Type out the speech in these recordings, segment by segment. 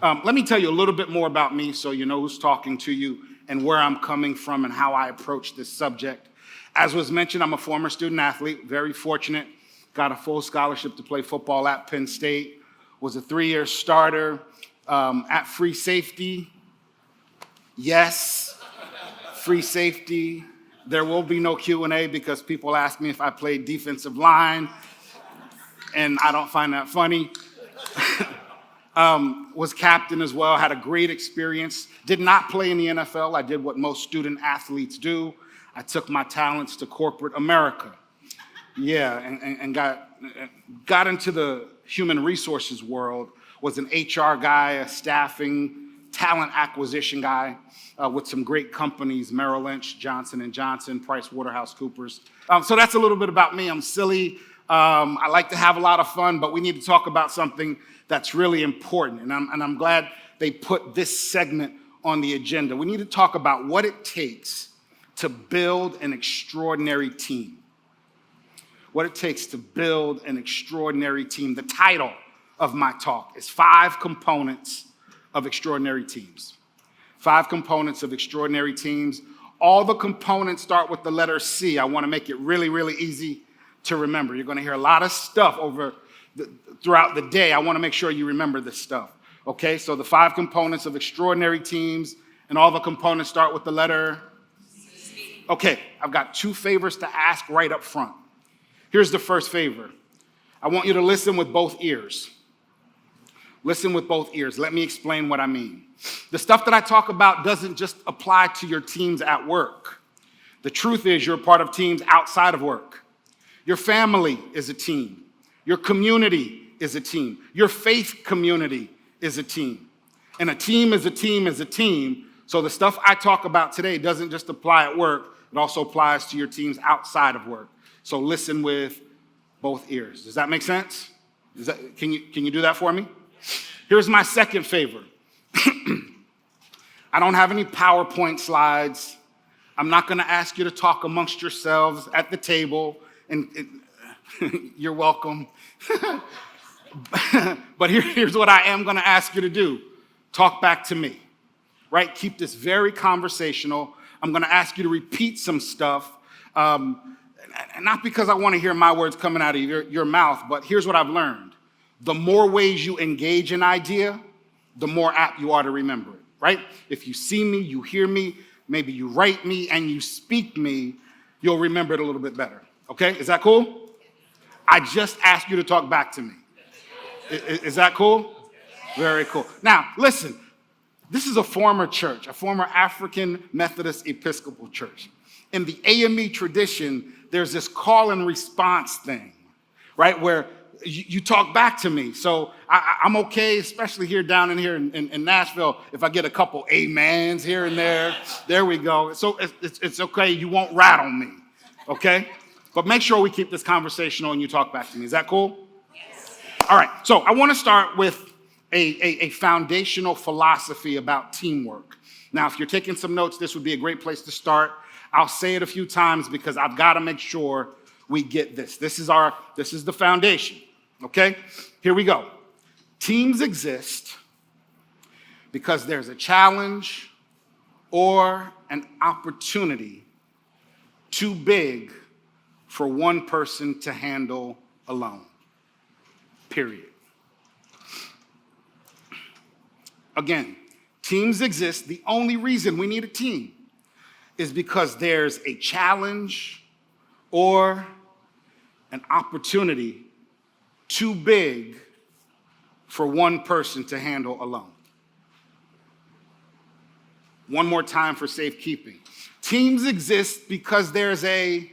Let me tell you a little bit more about me so you know who's talking to you and where I'm coming from and how I approach this subject. As was mentioned, I'm a former student athlete, very fortunate, got a full scholarship to play football at Penn State, was a 3-year starter at free safety. Yes, free safety. There will be no Q&A because people ask me if I played defensive line, and I don't find that funny. Was captain as well, had a great experience. Did not play in the NFL. I did what most student athletes do. I took my talents to corporate America. Yeah, and got into the human resources world, was an HR guy, a staffing, talent acquisition guy with some great companies, Merrill Lynch, Johnson & Johnson, PricewaterhouseCoopers. So that's a little bit about me. I'm silly. I like to have a lot of fun, but we need to talk about something that's really important. And I'm glad they put this segment on the agenda. We need to talk about what it takes to build an extraordinary team. What it takes to build an extraordinary team. The title of my talk is 5 Components of Extraordinary Teams. 5 components of extraordinary teams. All the components start with the letter C. I want to make it really, really easy to remember. You're going to hear a lot of stuff throughout the day. I want to make sure you remember this stuff. Okay, so the 5 components of extraordinary teams, and all the components start with the letter C. Okay, I've got 2 favors to ask right up front. Here's the first favor. I want you to listen with both ears. Listen with both ears. Let me explain what I mean. The stuff that I talk about doesn't just apply to your teams at work. The truth is you're a part of teams outside of work. Your family is a team. Your community is a team. Your faith community is a team. And a team is a team is a team. So the stuff I talk about today doesn't just apply at work. It also applies to your teams outside of work. So listen with both ears. Does that make sense? Can you do that for me? Here's my second favor. I don't have any PowerPoint slides. I'm not going to ask you to talk amongst yourselves at the table. And you're welcome. But here's what I am going to ask you to do. Talk back to me, right? Keep this very conversational. I'm going to ask you to repeat some stuff. And not because I want to hear my words coming out of your mouth, but here's what I've learned. The more ways you engage an idea, the more apt you are to remember it, right? If you see me, you hear me, maybe you write me, and you speak me, you'll remember it a little bit better. Okay, is that cool? I just asked you to talk back to me. Is that cool? Very cool. Now, listen, this is a former church, a former African Methodist Episcopal church. In the AME tradition, there's this call and response thing, right, where you talk back to me. So I'm okay, especially down here in Nashville, if I get a couple amens here and there. There we go. So it's okay. You won't rattle me, okay? But make sure we keep this conversational and you talk back to me. Is that cool? Yes. All right. So I want to start with a foundational philosophy about teamwork. Now, if you're taking some notes, this would be a great place to start. I'll say it a few times because I've got to make sure we get this. This is the foundation. Okay? Here we go. Teams exist because there's a challenge or an opportunity too big for one person to handle alone. Period. Again, teams exist. The only reason we need a team is because there's a challenge or an opportunity too big for one person to handle alone. One more time for safekeeping. Teams exist because there's a...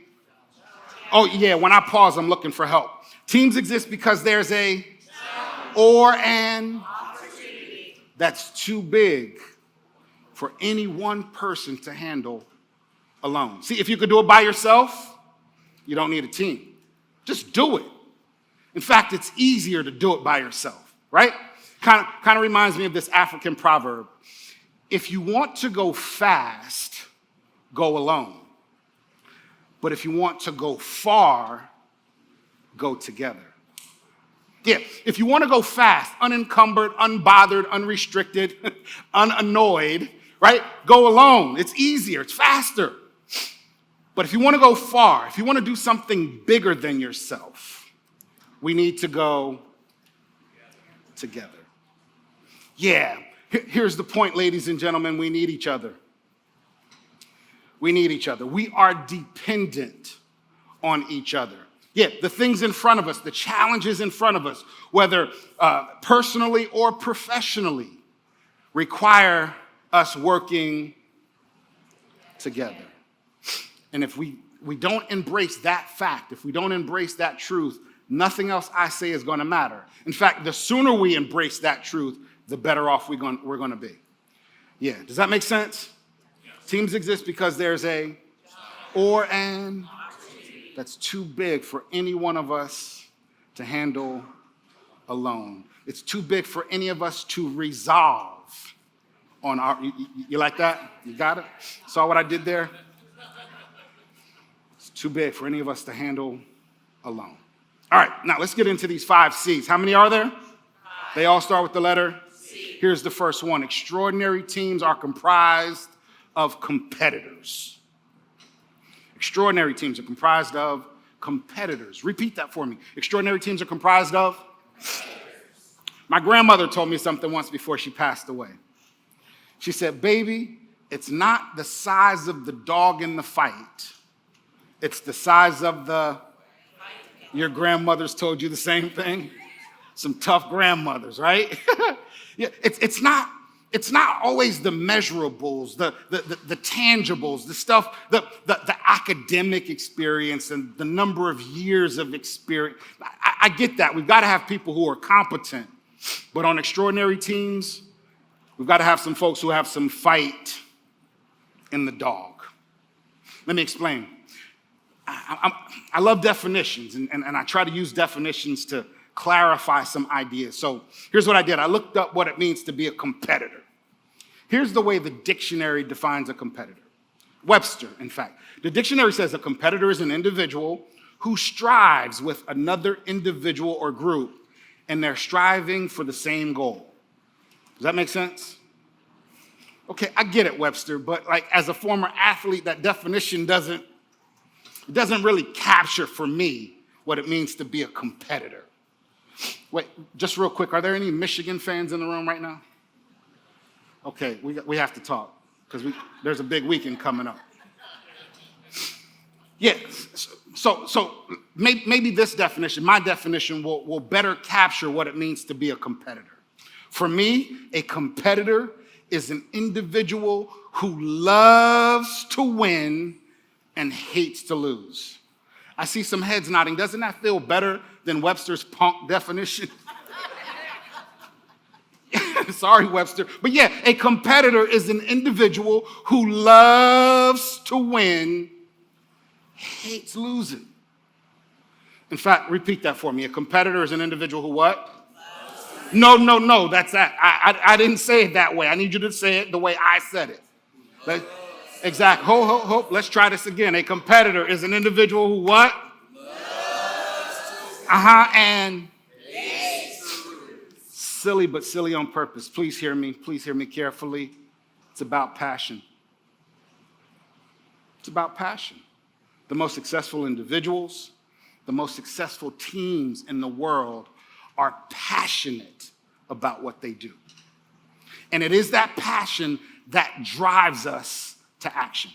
Oh, yeah, when I pause, I'm looking for help. Teams exist because there's a... Or an... Opportunity. That's too big for any one person to handle alone. See, if you could do it by yourself, you don't need a team. Just do it. In fact, it's easier to do it by yourself, right? Kind of reminds me of this African proverb. If you want to go fast, go alone. But if you want to go far, go together. Yeah, if you want to go fast, unencumbered, unbothered, unrestricted, unannoyed, right? Go alone. It's easier, it's faster. But if you want to go far, if you want to do something bigger than yourself, we need to go together. Yeah, here's the point, ladies and gentlemen, we need each other. We need each other. We are dependent on each other. Yeah, the things in front of us, the challenges in front of us, whether personally or professionally, require us working together. And if we don't embrace that fact, if we don't embrace that truth, nothing else I say is going to matter. In fact, the sooner we embrace that truth, the better off we're going to be. Yeah, does that make sense? Yes. Teams exist because there's a or an that's too big for any one of us to handle alone. It's too big for any of us to resolve on our, you like that? You got it? Saw what I did there? It's too big for any of us to handle alone. All right, now let's get into these 5 C's. How many are there? 5. They all start with the letter C. Here's the first one. Extraordinary teams are comprised of competitors. Extraordinary teams are comprised of competitors. Repeat that for me. Extraordinary teams are comprised of? My grandmother told me something once before she passed away. She said, baby, it's not the size of the dog in the fight. It's the size of the... Your grandmothers told you the same thing? Some tough grandmothers, right? Yeah, it's not always the measurables, the tangibles, the stuff, the academic experience and the number of years of experience. I get that. We've got to have people who are competent. But on extraordinary teams, we've got to have some folks who have some fight in the dog. Let me explain. I love definitions, and I try to use definitions to clarify some ideas. So here's what I did. I looked up what it means to be a competitor. Here's the way the dictionary defines a competitor. Webster, in fact. The dictionary says a competitor is an individual who strives with another individual or group, and they're striving for the same goal. Does that make sense? Okay, I get it, Webster, but like as a former athlete, that definition doesn't really capture for me what it means to be a competitor. Wait, just real quick, are there any Michigan fans in the room right now? Okay, we have to talk because there's a big weekend coming up. Yes, so maybe this definition, my definition, will better capture what it means to be a competitor. For me, a competitor is an individual who loves to win and hates to lose. I see some heads nodding. Doesn't that feel better than Webster's punk definition? Sorry, Webster. But yeah, a competitor is an individual who loves to win, hates losing. In fact, repeat that for me. A competitor is an individual who what? No, that's that. I didn't say it that way. I need you to say it the way I said it. Exactly. Hope. Let's try this again. A competitor is an individual who what? And silly, but silly on purpose. Please hear me. Please hear me carefully. It's about passion. It's about passion. The most successful individuals, the most successful teams in the world are passionate about what they do. And it is that passion that drives us to action.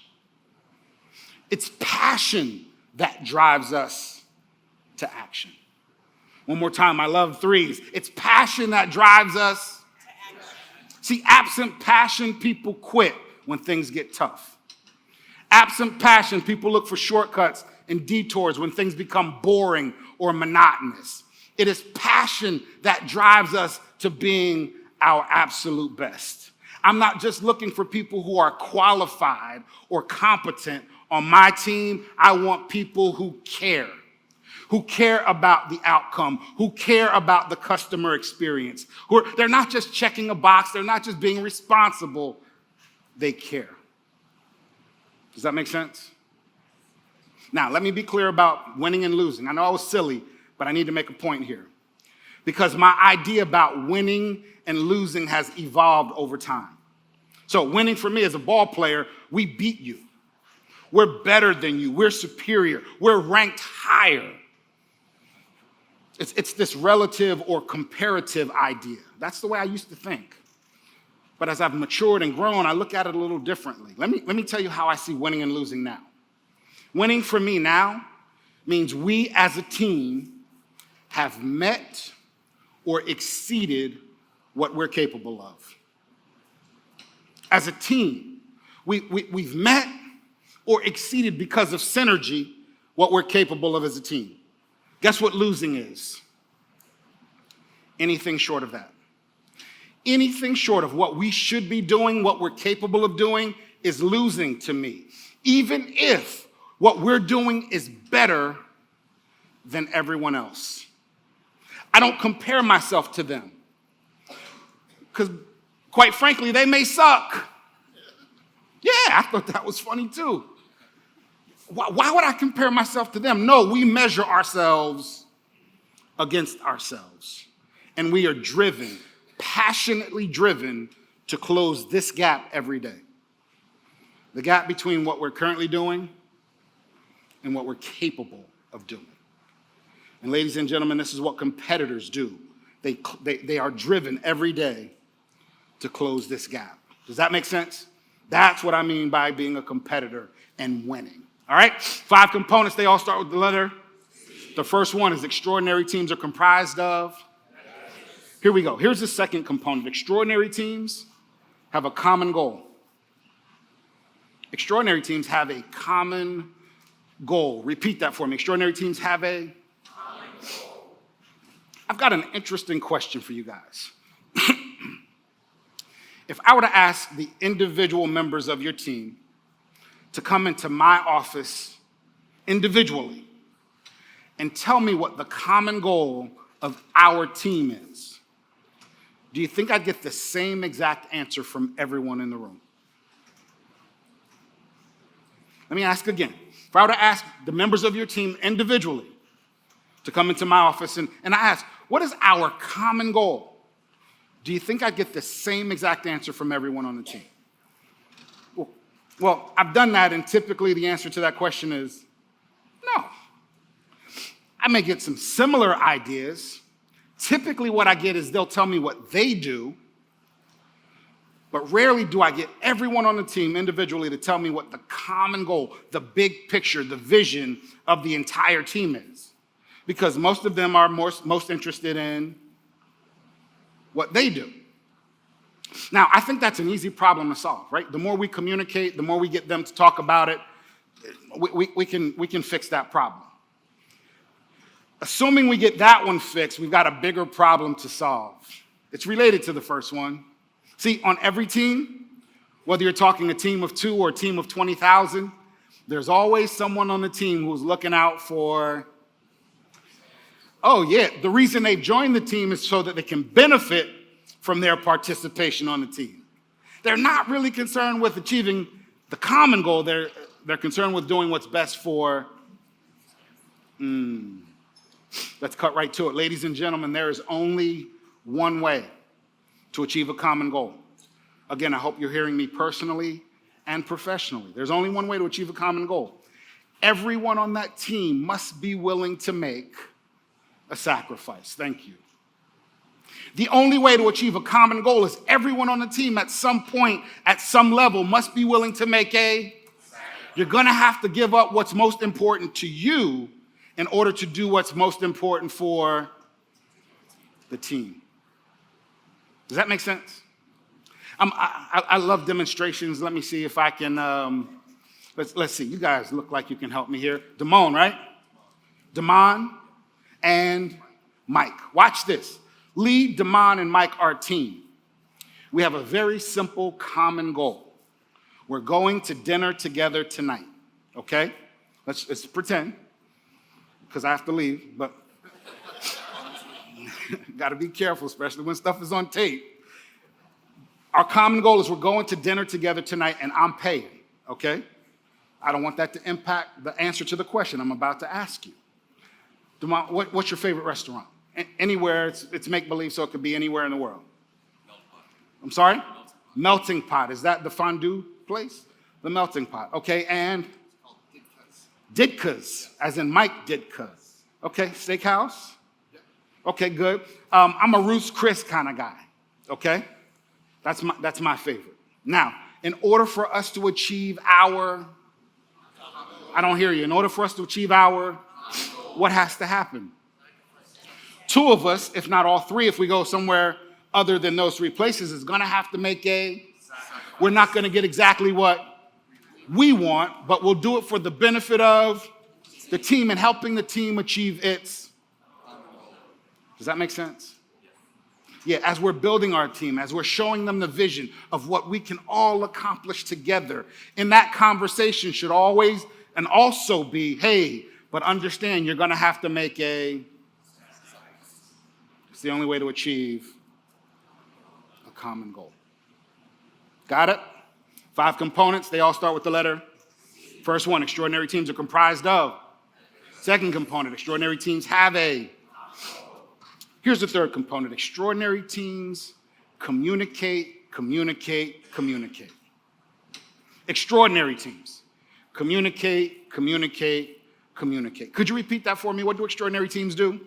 It's passion that drives us to action. One more time, I love threes. It's passion that drives us to action. See, absent passion, people quit when things get tough. Absent passion, people look for shortcuts and detours when things become boring or monotonous. It is passion that drives us to being our absolute best. I'm not just looking for people who are qualified or competent on my team. I want people who care about the outcome, who care about the customer experience. They're not just checking a box. They're not just being responsible. They care. Does that make sense? Now, let me be clear about winning and losing. I know I was silly, but I need to make a point here. because my idea about winning and losing has evolved over time. So winning for me as a ball player, we beat you. We're better than you. We're superior. We're ranked higher. It's this relative or comparative idea. That's the way I used to think. But as I've matured and grown, I look at it a little differently. Let me tell you how I see winning and losing now. Winning for me now means we as a team have met or exceeded what we're capable of. As a team, we've met or exceeded because of synergy what we're capable of as a team. Guess what losing is? Anything short of that. Anything short of what we should be doing, what we're capable of doing, is losing to me. Even if what we're doing is better than everyone else. I don't compare myself to them. Because, quite frankly, they may suck. Yeah, I thought that was funny too. Why would I compare myself to them? No, we measure ourselves against ourselves. And we are driven, passionately driven, to close this gap every day. The gap between what we're currently doing and what we're capable of doing. And ladies and gentlemen, this is what competitors do. They are driven every day to close this gap. Does that make sense? That's what I mean by being a competitor and winning. All right? 5 components, they all start with the letter. The first one is extraordinary teams are comprised of. Here we go. Here's the second component. Extraordinary teams have a common goal. Extraordinary teams have a common goal. Repeat that for me. Extraordinary teams have a common goal. I've got an interesting question for you guys. If I were to ask the individual members of your team to come into my office individually and tell me what the common goal of our team is, do you think I'd get the same exact answer from everyone in the room? Let me ask again. If I were to ask the members of your team individually to come into my office and I ask, what is our common goal? Do you think I'd get the same exact answer from everyone on the team? Well, I've done that, and typically the answer to that question is no. I may get some similar ideas. Typically what I get is they'll tell me what they do, but rarely do I get everyone on the team individually to tell me what the common goal, the big picture, the vision of the entire team is. Because most of them are most interested in what they do. Now, I think that's an easy problem to solve, right? The more we communicate, the more we get them to talk about it, we can fix that problem. Assuming we get that one fixed, we've got a bigger problem to solve. It's related to the first one. See, on every team, whether you're talking a team of 2 or a team of 20,000, there's always someone on the team who's looking out for, oh yeah, the reason they joined the team is so that they can benefit from their participation on the team. They're not really concerned with achieving the common goal. They're concerned with doing what's best for, let's cut right to it. Ladies and gentlemen, there is only one way to achieve a common goal. Again, I hope you're hearing me personally and professionally. There's only one way to achieve a common goal. Everyone on that team must be willing to make a sacrifice. Thank you. The only way to achieve a common goal is everyone on the team at some point, at some level, must be willing to make a sacrifice. You're going to have to give up what's most important to you in order to do what's most important for the team. Does that make sense? I love demonstrations. Let me see if I can, let's see. You guys look like you can help me here. Damon, right? Damon and Mike. Watch this. Lee, Damon, and Mike are a team. We have a very simple common goal. We're going to dinner together tonight, okay? Let's pretend, because I have to leave, but got to be careful, especially when stuff is on tape. Our common goal is we're going to dinner together tonight, and I'm paying, okay? I don't want that to impact the answer to the question I'm about to ask you. Damon, what's your favorite restaurant? Anywhere, it's make-believe, so it could be anywhere in the world. I'm sorry? Melting pot. Is that the fondue place? The melting pot. Okay, and Ditka's, as in Mike Ditka. Okay, steakhouse? Okay, good. I'm a Ruth's Chris kind of guy. Okay? That's my favorite. Now, in order for us to achieve our, I don't hear you. In order for us to achieve our, what has to happen? Two of us, if not all three, if we go somewhere other than those three places, is going to have to make we're not going to get exactly what we want, but we'll do it for the benefit of the team and helping the team achieve its. Does that make sense? Yeah, as we're building our team, as we're showing them the vision of what we can all accomplish together, in that conversation should always and also be, hey, but understand you're going to have to make it's the only way to achieve a common goal. Got it? 5 components, they all start with the letter. First one, extraordinary teams are comprised of. Second component, extraordinary teams have a. Here's the third component, extraordinary teams communicate. Extraordinary teams communicate. Could you repeat that for me? What do extraordinary teams do?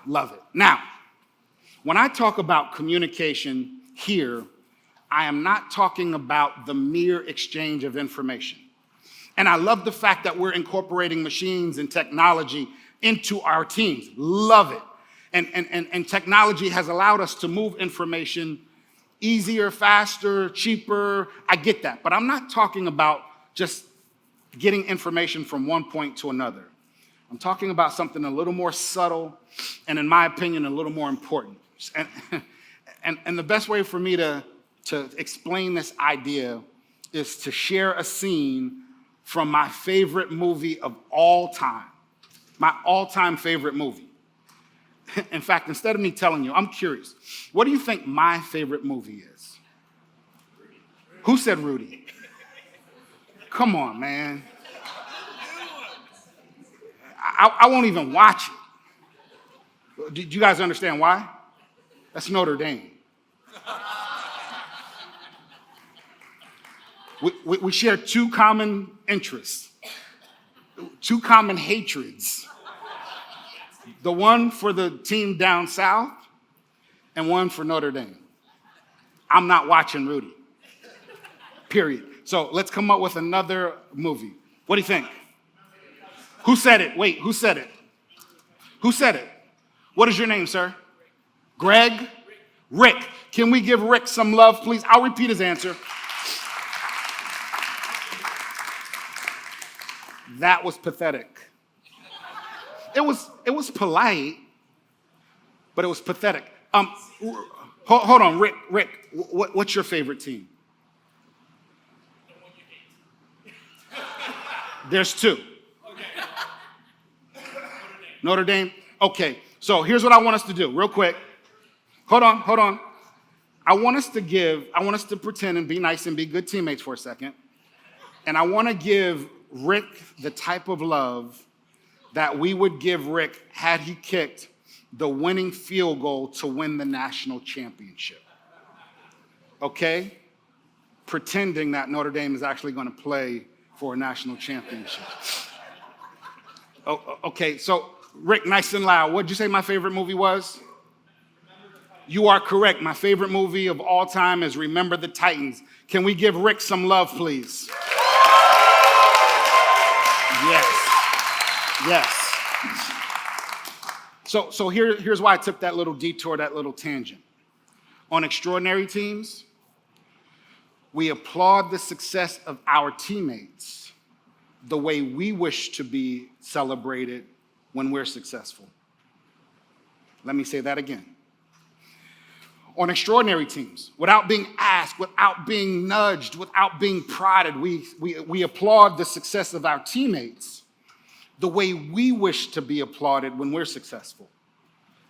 Love it. Now, when I talk about communication here, I am not talking about the mere exchange of information. And I love the fact that we're incorporating machines and technology into our teams. Love it. And technology has allowed us to move information easier, faster, cheaper. I get that. But I'm not talking about just getting information from one point to another. I'm talking about something a little more subtle and, in my opinion, a little more important. And the best way for me to explain this idea is to share a scene from my favorite movie of all time. My all-time favorite movie. In fact, instead of me telling you, I'm curious. What do you think my favorite movie is? Rudy. Who said Rudy? Come on, man. I won't even watch it. Do you guys understand why? That's Notre Dame. We share 2 common interests, 2 common hatreds. The one for the team down south and one for Notre Dame. I'm not watching Rudy. Period. So let's come up with another movie. What do you think? Who said it? Wait, who said it? Who said it? What is your name, sir? Greg? Rick. Can we give Rick some love, please? I'll repeat his answer. That was pathetic. It was polite, but it was pathetic. Hold on, Rick. What's your favorite team? The one you hate. There's 2. Okay. Notre Dame. Okay. So here's what I want us to do, real quick. Hold on. I want us to pretend and be nice and be good teammates for a second. And I want to give Rick the type of love that we would give Rick had he kicked the winning field goal to win the national championship. Okay? Pretending that Notre Dame is actually going to play for a national championship. Okay, so Rick, nice and loud. What did you say my favorite movie was? You are correct. My favorite movie of all time is Remember the Titans. Can we give Rick some love, please? Yes. So here's why I took that little detour, that little tangent. On extraordinary teams, we applaud the success of our teammates the way we wish to be celebrated when we're successful. Let me say that again. On extraordinary teams, without being asked, without being nudged, without being prodded, we applaud the success of our teammates the way we wish to be applauded when we're successful.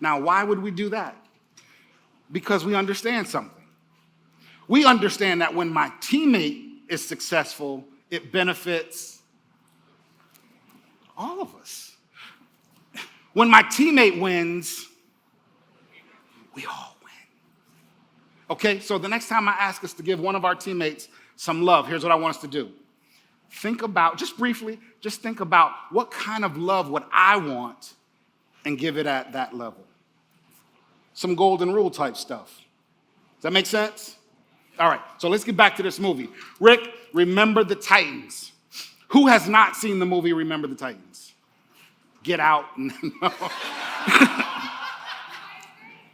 Now, why would we do that? Because we understand something. We understand that when my teammate is successful, it benefits all of us. When my teammate wins, we all win. Okay, so the next time I ask us to give one of our teammates some love, here's what I want us to do. Think about, just briefly, just think about what kind of love would I want and give it at that level. Some golden rule type stuff. Does that make sense? All right, so let's get back to this movie. Rick, Remember the Titans. Who has not seen the movie Remember the Titans? Get out.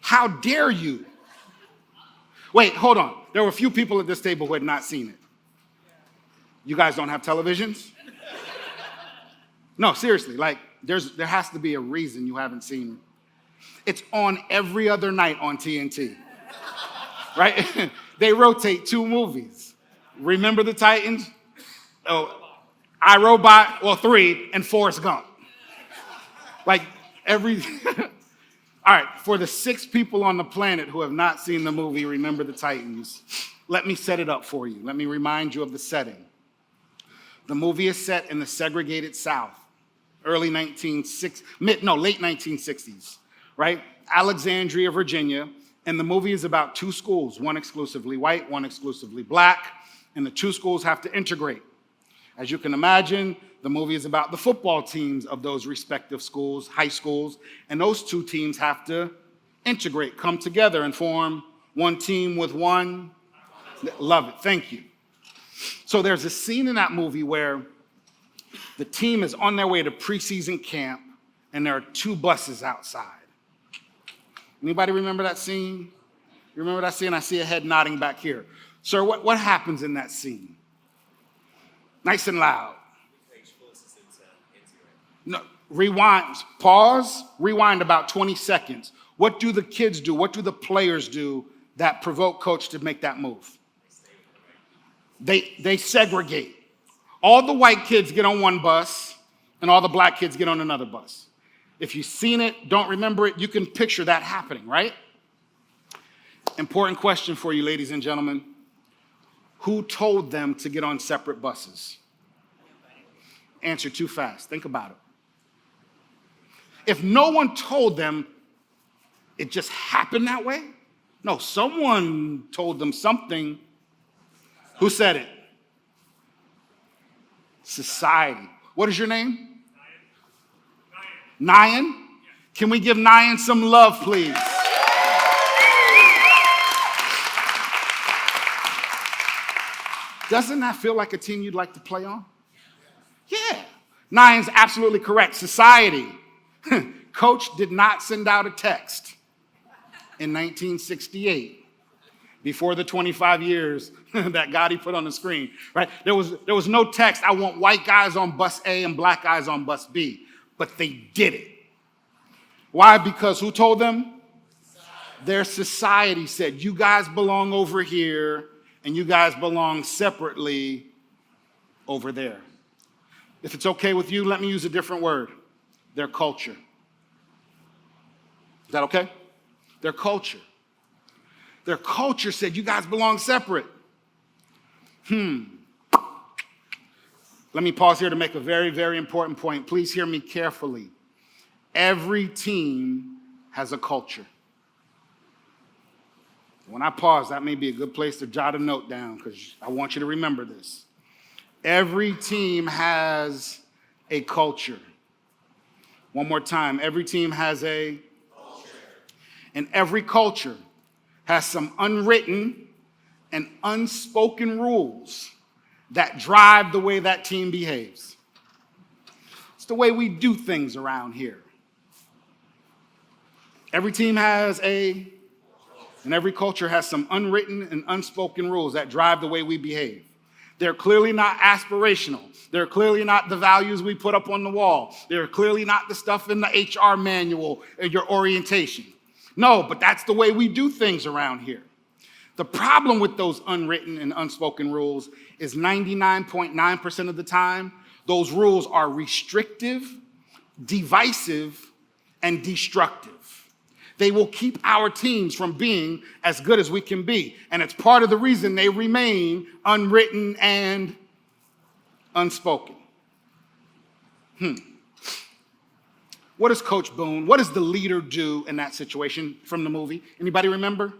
How dare you? Wait, hold on. There were a few people at this table who had not seen it. You guys don't have televisions? No, seriously, like there has to be a reason you haven't seen it. It's on every other night on TNT, right? They rotate 2 movies. Remember the Titans? Oh, iRobot, well 3, and Forrest Gump. Like every, all right, for the 6 people on the planet who have not seen the movie Remember the Titans, let me set it up for you. Let me remind you of the setting. The movie is set in the segregated South, late 1960s, right? Alexandria, Virginia, and the movie is about 2 schools, one exclusively white, one exclusively black, and the 2 schools have to integrate. As you can imagine, the movie is about the football teams of those respective schools, high schools, and those 2 teams have to integrate, come together and form one team with one. Love it, thank you. So there's a scene in that movie where the team is on their way to preseason camp and there are 2 buses outside. Anybody remember that scene? You remember that scene? I see a head nodding back here. Sir, what happens in that scene? Nice and loud. No, rewind, pause, rewind about 20 seconds. What do the kids do? What do the players do that provoke coach to make that move? They segregate. All the white kids get on one bus and all the black kids get on another bus. If you've seen it, don't remember it, you can picture that happening, right? Important question for you, ladies and gentlemen. Who told them to get on separate buses? Answer too fast. Think about it. If no one told them, it just happened that way? No, someone told them something. Who said it? Society. What is your name? Nyan? Can we give Nyan some love, please? Doesn't that feel like a team you'd like to play on? Yeah. Nyan's absolutely correct. Society. Coach did not send out a text in 1968 before the 25 years that Gotti put on the screen, right? There was no text, I want white guys on bus A and black guys on bus B, but they did it. Why? Because who told them? Their society said, you guys belong over here and you guys belong separately over there. If it's okay with you, let me use a different word. Their culture. Is that okay? Their culture. Their culture said, you guys belong separate. Let me pause here to make a very, very important point. Please hear me carefully. Every team has a culture. When I pause, that may be a good place to jot a note down because I want you to remember this. Every team has a culture. One more time. Every team has a culture. And every culture has some unwritten and unspoken rules that drive the way that team behaves. It's the way we do things around here. Every team has and every culture has some unwritten and unspoken rules that drive the way we behave. They're clearly not aspirational. They're clearly not the values we put up on the wall. They're clearly not the stuff in the HR manual and your orientation. No, but that's the way we do things around here. The problem with those unwritten and unspoken rules is 99.9% of the time, those rules are restrictive, divisive, and destructive. They will keep our teams from being as good as we can be. And it's part of the reason they remain unwritten and unspoken. What does Coach Boone, what does the leader do in that situation from the movie? Anybody remember?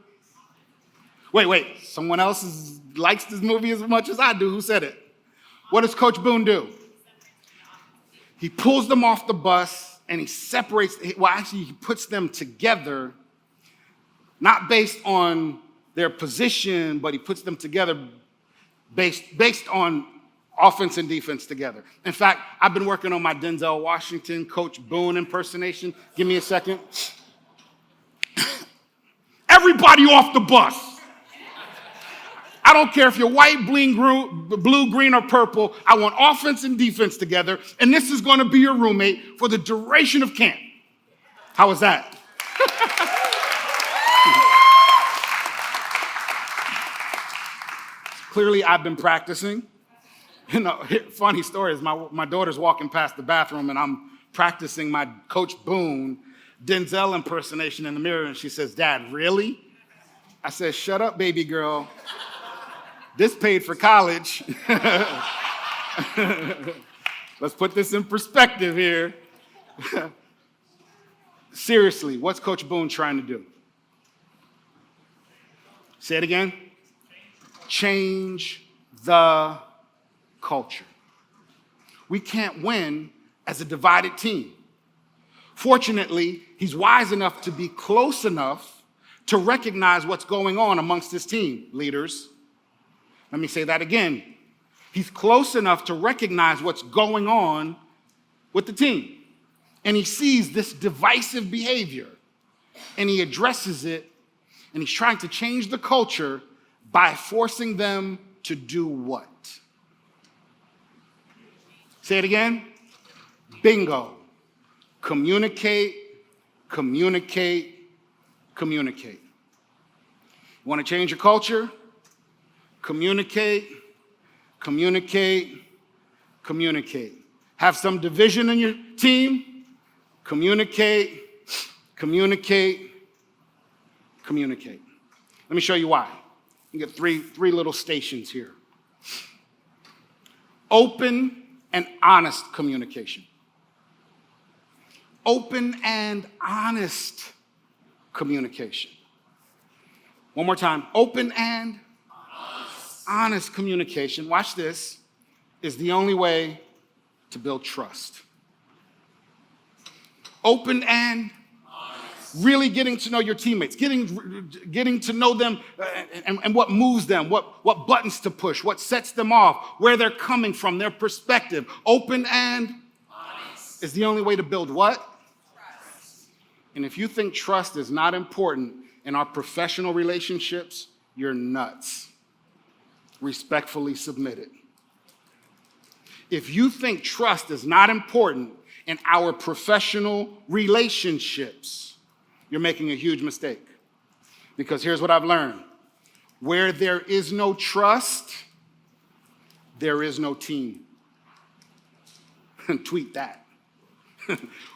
Wait, someone else likes this movie as much as I do. Who said it? What does Coach Boone do? He pulls them off the bus and he separates, he puts them together, not based on their position, but he puts them together based on offense and defense together. In fact, I've been working on my Denzel Washington, Coach Boone impersonation. Give me a second. Everybody off the bus. I don't care if you're white, blue, green, or purple. I want offense and defense together, and this is going to be your roommate for the duration of camp. How was that? Clearly, I've been practicing. You know, funny story is my daughter's walking past the bathroom, and I'm practicing my Coach Boone Denzel impersonation in the mirror, and she says, "Dad, really?" I said, "Shut up, baby girl. This paid for college." Let's put this in perspective here. Seriously, what's Coach Boone trying to do? Say it again. Change the culture. We can't win as a divided team. Fortunately, he's wise enough to be close enough to recognize what's going on amongst his team, leaders. Let me say that again. He's close enough to recognize what's going on with the team. And he sees this divisive behavior, and he addresses it, and he's trying to change the culture by forcing them to do what? Say it again. Bingo. Communicate, communicate, communicate. You want to change your culture? Communicate, communicate, communicate. Have some division in your team? Communicate, communicate, communicate. Let me show you why. You get three little stations here. Open and honest communication. Open and honest communication. One more time. Open and honest communication, watch this, is the only way to build trust. Open and really getting to know your teammates, getting to know them and what moves them, what buttons to push, what sets them off, where they're coming from, their perspective. Open and honest is the only way to build what? Trust. And if you think trust is not important in our professional relationships, you're nuts. Respectfully submitted. If you think trust is not important in our professional relationships, you're making a huge mistake. Because here's what I've learned. Where there is no trust, there is no team. Tweet that.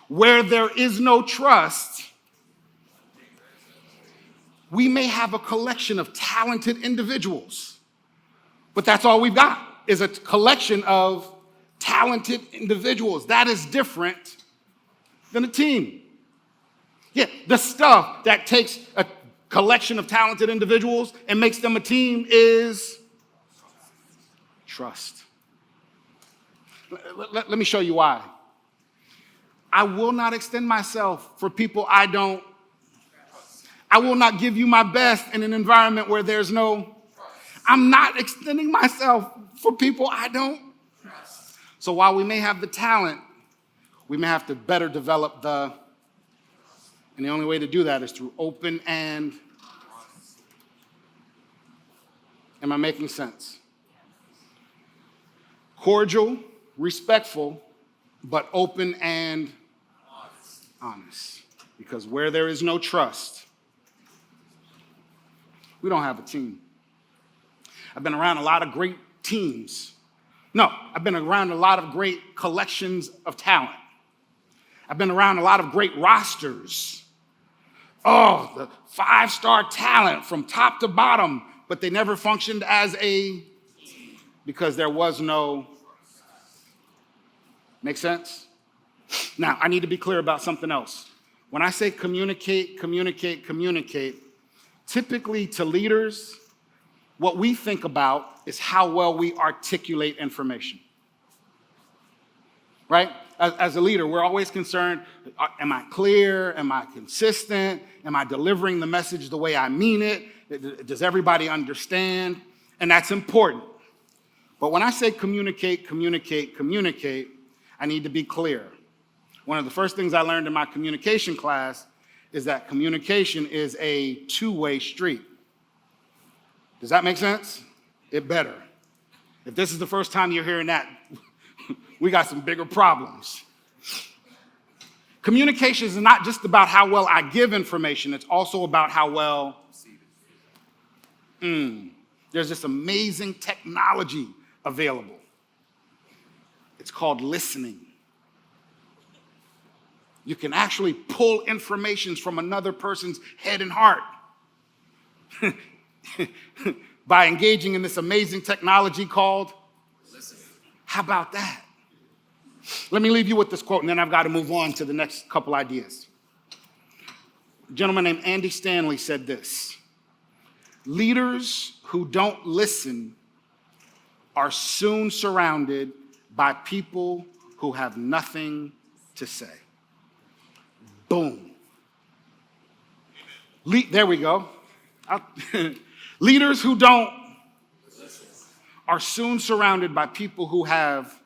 Where there is no trust, we may have a collection of talented individuals. But that's all we've got, is a collection of talented individuals. That is different than a team. Yeah, the stuff that takes a collection of talented individuals and makes them a team is trust. Let me show you why. I will not extend myself for people I don't. I will not give you my best in an environment where there's no. I'm not extending myself for people I don't. So while we may have the talent, we may have to better develop and the only way to do that is through open and. Am I making sense? Cordial, respectful, but open and honest. Because where there is no trust, we don't have a team. I've been around a lot of great teams. No, I've been around a lot of great collections of talent. I've been around a lot of great rosters. Oh, the 5-star talent from top to bottom, but they never functioned as a because there was no. Make sense? Now, I need to be clear about something else. When I say communicate, typically to leaders, what we think about is how well we articulate information, right? As a leader, we're always concerned, am I clear? Am I consistent? Am I delivering the message the way I mean it? Does everybody understand? And that's important. But when I say communicate, I need to be clear. One of the first things I learned in my communication class is that communication is a two-way street. Does that make sense? It better. If this is the first time you're hearing that, we got some bigger problems. Communication is not just about how well I give information, it's also about how well there's this amazing technology available. It's called listening. You can actually pull information from another person's head and heart by engaging in this amazing technology called listening. How about that? Let me leave you with this quote, and then I've got to move on to the next couple ideas. A gentleman named Andy Stanley said this: leaders who don't listen are soon surrounded by people who have nothing to say. Boom. There we go. Leaders who don't are soon surrounded by people who have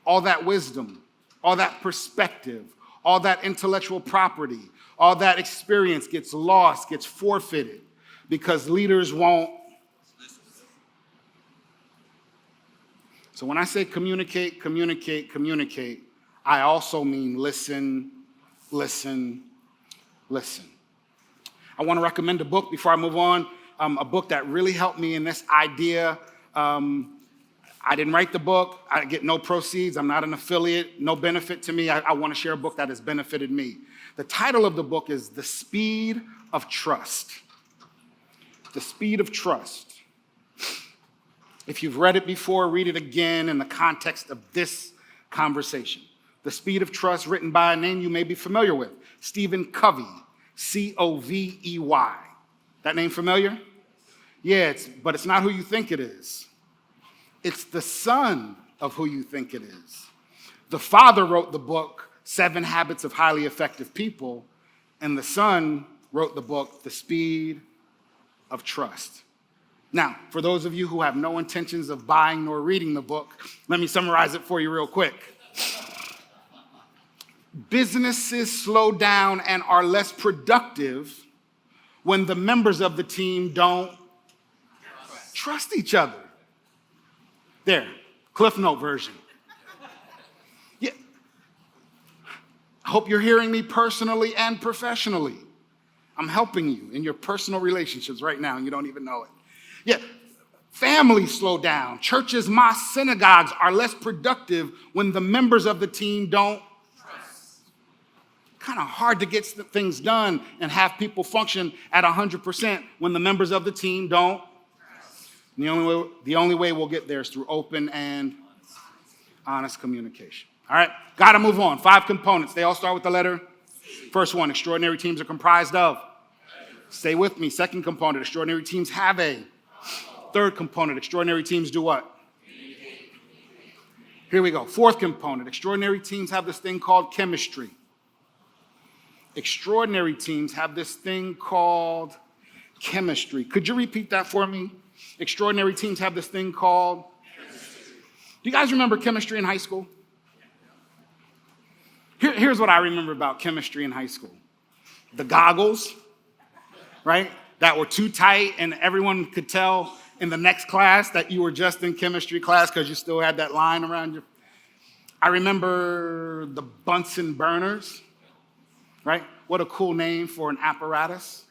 all that wisdom, all that perspective, all that intellectual property, all that experience gets lost, gets forfeited because leaders won't. So when I say communicate, I also mean listen. I want to recommend a book before I move on, a book that really helped me in this idea. I didn't write the book. I get no proceeds. I'm not an affiliate, no benefit to me. I want to share a book that has benefited me. The title of the book is The Speed of Trust. The Speed of Trust. If you've read it before, read it again in the context of this conversation. The Speed of Trust, written by a name you may be familiar with, Stephen Covey, Covey. That name familiar? Yeah, but it's not who you think it is. It's the son of who you think it is. The father wrote the book, 7 Habits of Highly Effective People, and the son wrote the book, The Speed of Trust. Now, for those of you who have no intentions of buying nor reading the book, let me summarize it for you real quick. Businesses slow down and are less productive when the members of the team don't trust each other. There, Cliff Note version. Yeah. I hope you're hearing me personally and professionally. I'm helping you in your personal relationships right now, and you don't even know it. Yeah, families slow down. Churches, mosques, synagogues are less productive when the members of the team don't trust. Kind of hard to get things done and have people function at 100% when the members of the team don't. The only way we'll get there is through open and honest communication. All right, got to move on. 5 components. They all start with the letter C. First one, extraordinary teams are comprised of. Stay with me. Second component, extraordinary teams have a. Third component, extraordinary teams do what? Here we go. Fourth component, extraordinary teams have this thing called chemistry. Extraordinary teams have this thing called chemistry. Could you repeat that for me? Extraordinary teams have this thing called chemistry. Do you guys remember chemistry in high school? Here's what I remember about chemistry in high school. The goggles, right, that were too tight and everyone could tell in the next class that you were just in chemistry class because you still had that line around you. I remember the Bunsen burners, right? What a cool name for an apparatus.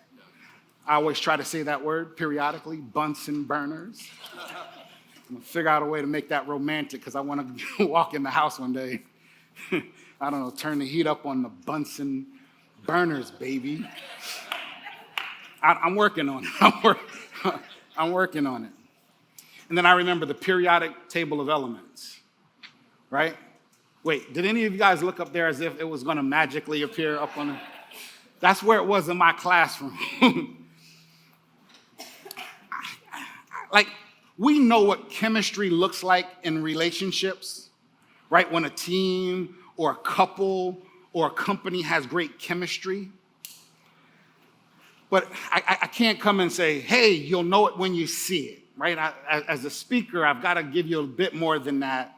I always try to say that word periodically, Bunsen burners. I'm gonna figure out a way to make that romantic because I want to walk in the house one day. I don't know, turn the heat up on the Bunsen burners, baby. I'm working on it. I'm working on it. And then I remember the periodic table of elements, right? Wait, did any of you guys look up there as if it was going to magically appear up on the... That's where it was in my classroom. Like, we know what chemistry looks like in relationships, right? When a team or a couple or a company has great chemistry. But I can't come and say, hey, you'll know it when you see it, right? As a speaker, I've got to give you a bit more than that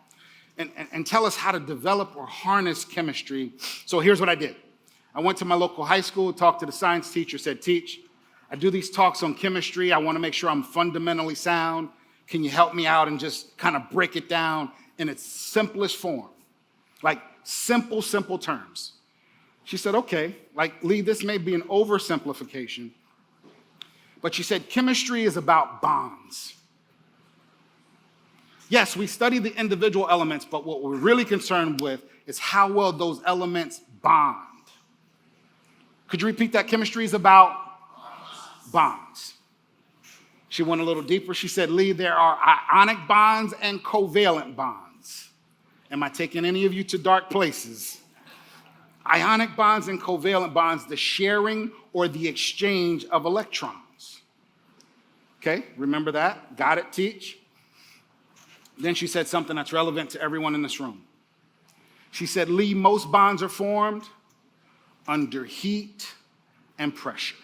and tell us how to develop or harness chemistry. So here's what I did. I went to my local high school, talked to the science teacher, said, Teach, I do these talks on chemistry. I want to make sure I'm fundamentally sound. Can you help me out and just kind of break it down in its simplest form? Like simple terms. She said, okay, like Lee, this may be an oversimplification, but she said, chemistry is about bonds. Yes, we study the individual elements, but what we're really concerned with is how well those elements bond. Could you repeat that? Chemistry is about bonds. She went a little deeper. She said, Lee, there are ionic bonds and covalent bonds. Am I taking any of you to dark places? Ionic bonds and covalent bonds, the sharing or the exchange of electrons. Okay, remember that? Got it, Teach? Then she said something that's relevant to everyone in this room. She said, Lee, most bonds are formed under heat and pressure.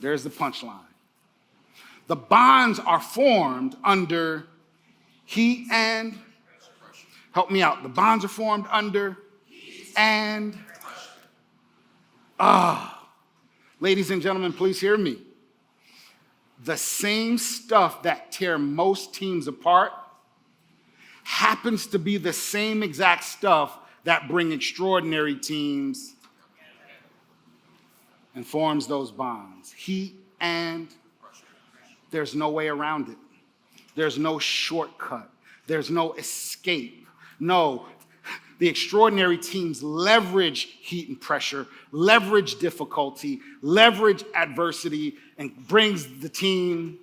There's the punchline. The bonds are formed under heat and pressure. Help me out. The bonds are formed under heat and pressure. Ladies and gentlemen, please hear me. The same stuff that tear most teams apart happens to be the same exact stuff that bring extraordinary teams and forms those bonds. Heat and pressure. There's no way around it. There's no shortcut. There's no escape. No, the extraordinary teams leverage heat and pressure, leverage difficulty, leverage adversity, and brings the team.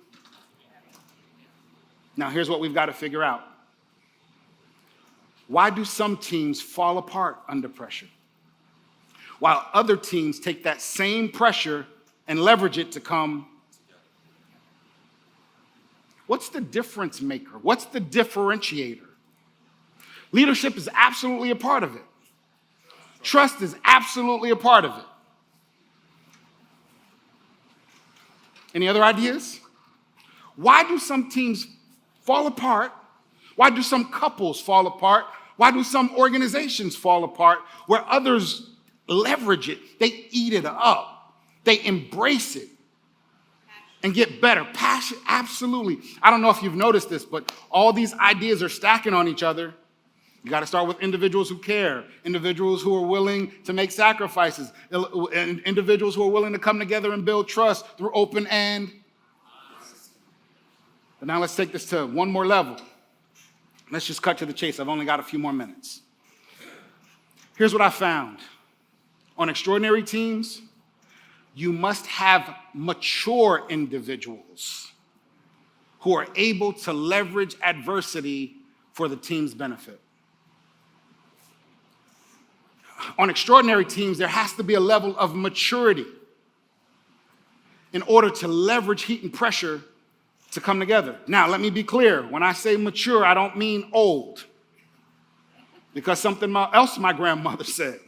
Now, here's what we've got to figure out. Why do some teams fall apart under pressure, while other teams take that same pressure and leverage it to come? What's the difference maker? What's the differentiator? Leadership is absolutely a part of it. Trust is absolutely a part of it. Any other ideas? Why do some teams fall apart? Why do some couples fall apart? Why do some organizations fall apart where others leverage it? They eat it up. They embrace it and get better. Passion, absolutely. I don't know if you've noticed this, but all these ideas are stacking on each other. You got to start with individuals who care, individuals who are willing to make sacrifices, and individuals who are willing to come together and build trust through open and. But now let's take this to one more level. Let's just cut to the chase. I've only got a few more minutes. Here's what I found. On extraordinary teams, you must have mature individuals who are able to leverage adversity for the team's benefit. On extraordinary teams, there has to be a level of maturity in order to leverage heat and pressure to come together. Now, let me be clear. When I say mature, I don't mean old. Because something else my grandmother said.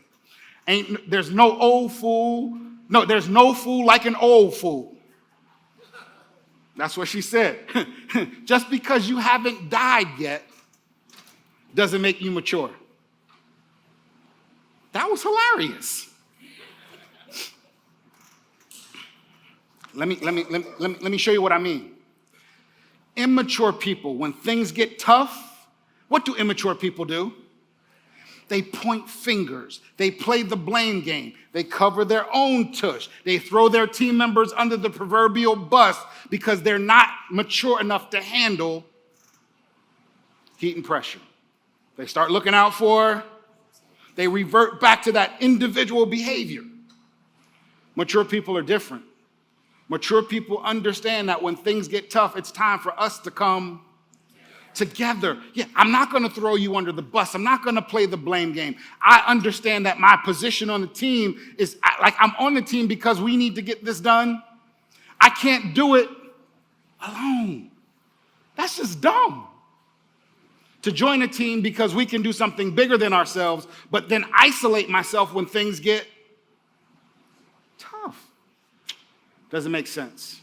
There's no old fool. No, there's no fool like an old fool. That's what she said. Just because you haven't died yet doesn't make you mature. That was hilarious. Let me show you what I mean. Immature people, when things get tough, what do immature people do? They point fingers. They play the blame game. They cover their own tush. They throw their team members under the proverbial bus because they're not mature enough to handle heat and pressure. They start looking out for, they revert back to that individual behavior. Mature people are different. Mature people understand that when things get tough, it's time for us to come Together. Yeah, I'm not going to throw you under the bus. I'm not going to play the blame game. I understand that my position on the team is like I'm on the team because we need to get this done. I can't do it alone. That's just dumb. To join a team because we can do something bigger than ourselves, but then isolate myself when things get tough. Doesn't make sense.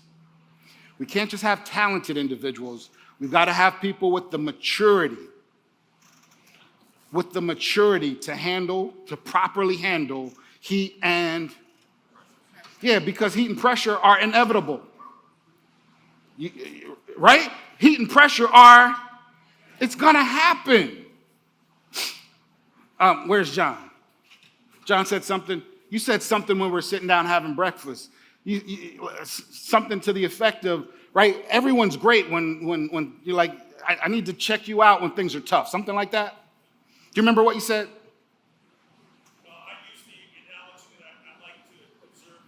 We can't just have talented individuals. We've got to have people with the maturity to properly handle heat and, because heat and pressure are inevitable. Right? Heat and pressure it's gonna happen. Where's John? John said something. You said something when we were sitting down having breakfast. Something to the effect of, right? Everyone's great when you're like, I need to check you out when things are tough. Something like that. Do you remember what you said? I use the analogy that I like to observe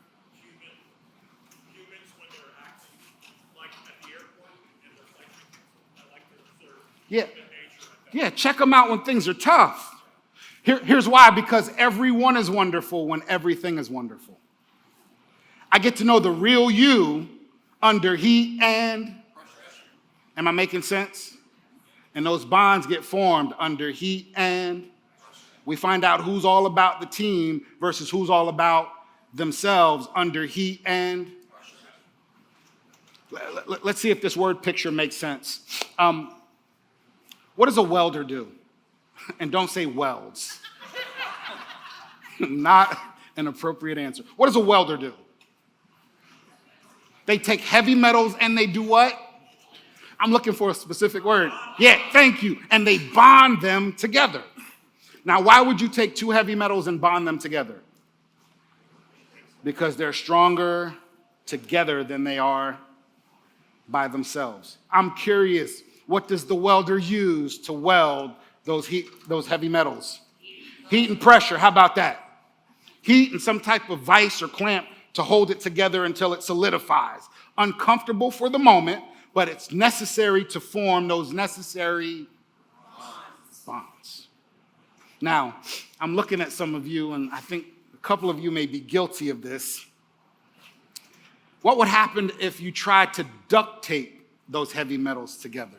humans when they're acting like at the airport and they're like, I like to observe human nature. Yeah, check them out when things are tough. Here's why, because everyone is wonderful when everything is wonderful. I get to know the real you under heat and pressure. Am I making sense? And those bonds get formed under heat and we find out who's all about the team versus who's all about themselves under heat and let's see if this word picture makes sense. What does a welder do? And don't say welds. Not an appropriate answer. What does a welder do? They take heavy metals and they do what? I'm looking for a specific word. Yeah, thank you. And they bond them together. Now, why would you take two heavy metals and bond them together? Because they're stronger together than they are by themselves. I'm curious, what does the welder use to weld those heavy metals? Heat and pressure, how about that? Heat and some type of vise or clamp to hold it together until it solidifies. Uncomfortable for the moment, but it's necessary to form those necessary bonds. Now, I'm looking at some of you, and I think a couple of you may be guilty of this. What would happen if you tried to duct tape those heavy metals together?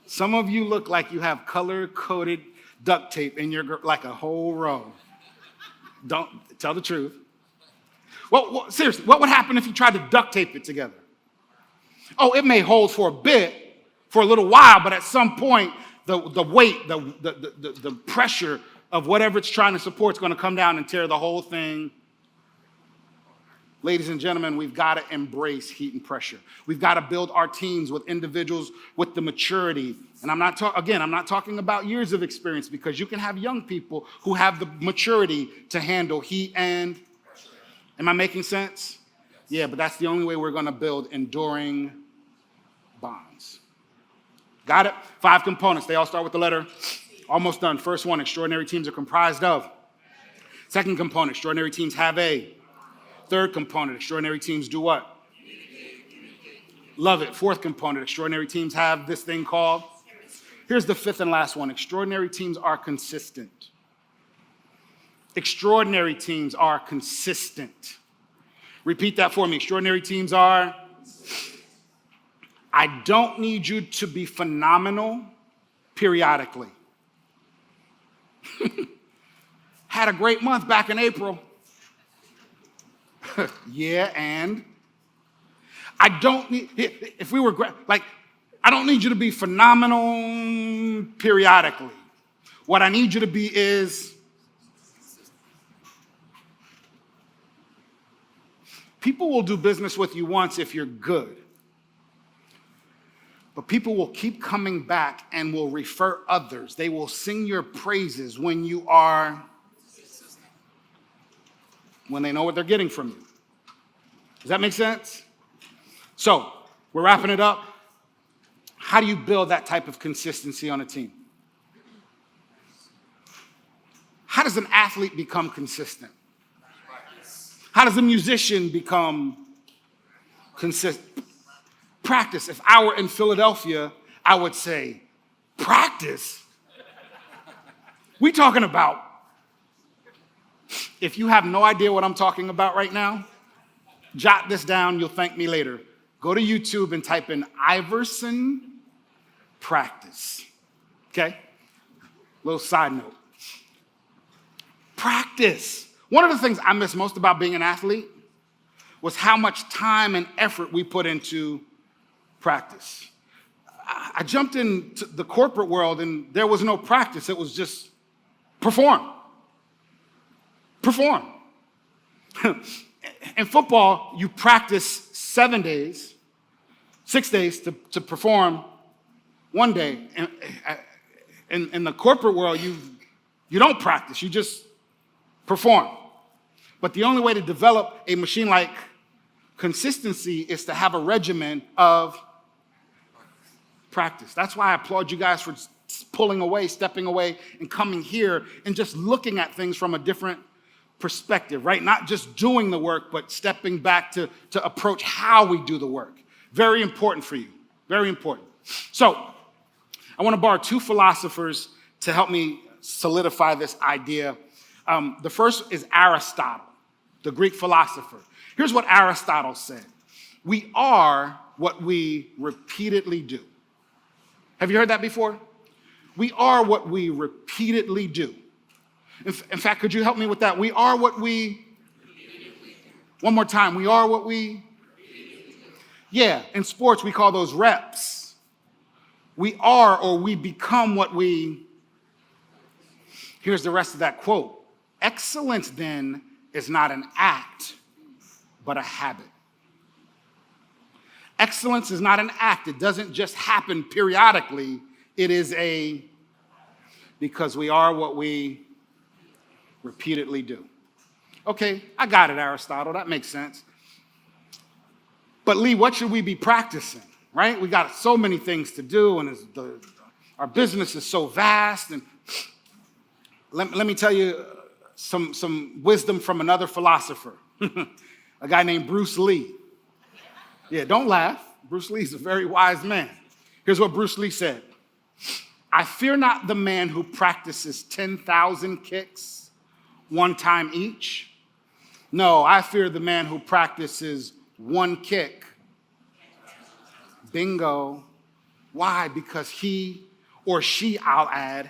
Some of you look like you have color-coded duct tape in your, like a whole row. Don't tell the truth. Well, seriously, what would happen if you tried to duct tape it together? Oh, it may hold for a bit, for a little while, but at some point, the weight, the pressure of whatever it's trying to support is going to come down and tear the whole thing. Ladies and gentlemen, we've got to embrace heat and pressure. We've got to build our teams with individuals with the maturity. And I'm not talking about years of experience, because you can have young people who have the maturity to handle heat and pressure. Am I making sense? Yes. Yeah, but that's the only way we're going to build enduring bonds. Got it? 5 components. They all start with the letter. Almost done. First one, extraordinary teams are comprised of. Second component, extraordinary teams have a. Third component, extraordinary teams do what? Love it. Fourth component, extraordinary teams have this thing called. Here's the fifth and last one. Extraordinary teams are consistent. Extraordinary teams are consistent. Repeat that for me. Extraordinary teams are. I don't need you to be phenomenal periodically. Had a great month back in April. Yeah, and I don't need, if we were, like, I don't need you to be phenomenal periodically. What I need you to be is, people will do business with you once if you're good. But people will keep coming back and will refer others. They will sing your praises when you are, when they know what they're getting from you. Does that make sense? So, we're wrapping it up. How do you build that type of consistency on a team? How does an athlete become consistent? How does a musician become consistent? Practice. If I were in Philadelphia, I would say, practice? We talking about, if you have no idea what I'm talking about right now, jot this down, you'll thank me later. Go to YouTube and type in Iverson practice. Okay? Little side note. Practice. One of the things I miss most about being an athlete was how much time and effort we put into practice. I jumped into the corporate world and there was no practice. It was just perform. Perform. In football, you practice 6 days to perform one day. In the corporate world, you don't practice, you just perform. But the only way to develop a machine-like consistency is to have a regimen of practice. That's why I applaud you guys for pulling away, stepping away, and coming here and just looking at things from a different perspective, right? Not just doing the work, but stepping back to approach how we do the work. Very important for you, very important. So I want to borrow 2 philosophers to help me solidify this idea. The first is Aristotle, the Greek philosopher. Here's what Aristotle said. We are what we repeatedly do. Have you heard that before? We are what we repeatedly do. In fact, could you help me with that? We are what we... One more time. We are what we... Yeah, in sports, we call those reps. We are or we become what we... Here's the rest of that quote. Excellence, then, is not an act, but a habit. Excellence is not an act. It doesn't just happen periodically. It is because we are what we repeatedly do. Okay, I got it, Aristotle. That makes sense. But Lee, what should we be practicing, right? We got so many things to do, and our business is so vast. And let me tell you some wisdom from another philosopher, a guy named Bruce Lee. Yeah, don't laugh. Bruce Lee's a very wise man. Here's what Bruce Lee said. I fear not the man who practices 10,000 kicks 1 time each. No, I fear the man who practices 1 kick. Bingo. Why? Because he or she, I'll add,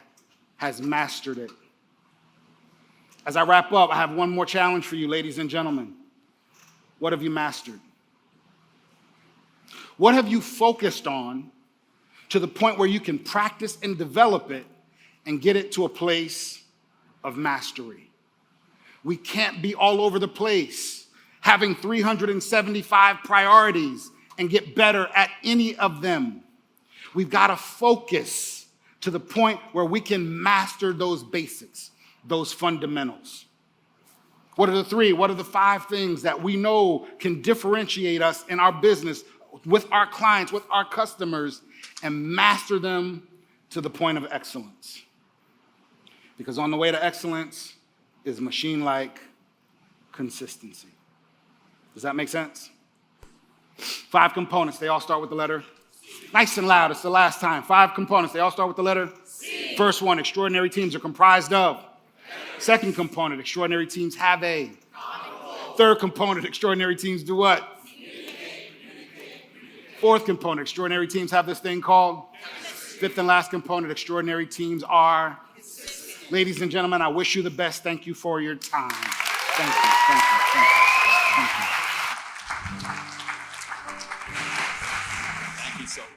has mastered it. As I wrap up, I have one more challenge for you, ladies and gentlemen. What have you mastered? What have you focused on to the point where you can practice and develop it and get it to a place of mastery? We can't be all over the place, having 375 priorities and get better at any of them. We've got to focus to the point where we can master those basics, those fundamentals. What are the 3? What are the 5 things that we know can differentiate us in our business, with our clients, with our customers, and master them to the point of excellence? Because on the way to excellence is machine-like consistency. Does that make sense? 5 components, they all start with the letter. Nice and loud, it's the last time. 5 components, they all start with the letter. C. First one, extraordinary teams are comprised of. Second component, extraordinary teams have a. Third component, extraordinary teams do what? Fourth component, extraordinary teams have this thing called. Fifth and last component, extraordinary teams are. Ladies and gentlemen, I wish you the best. Thank you for your time. Thank you, thank you, thank you, thank you. Thank you so much.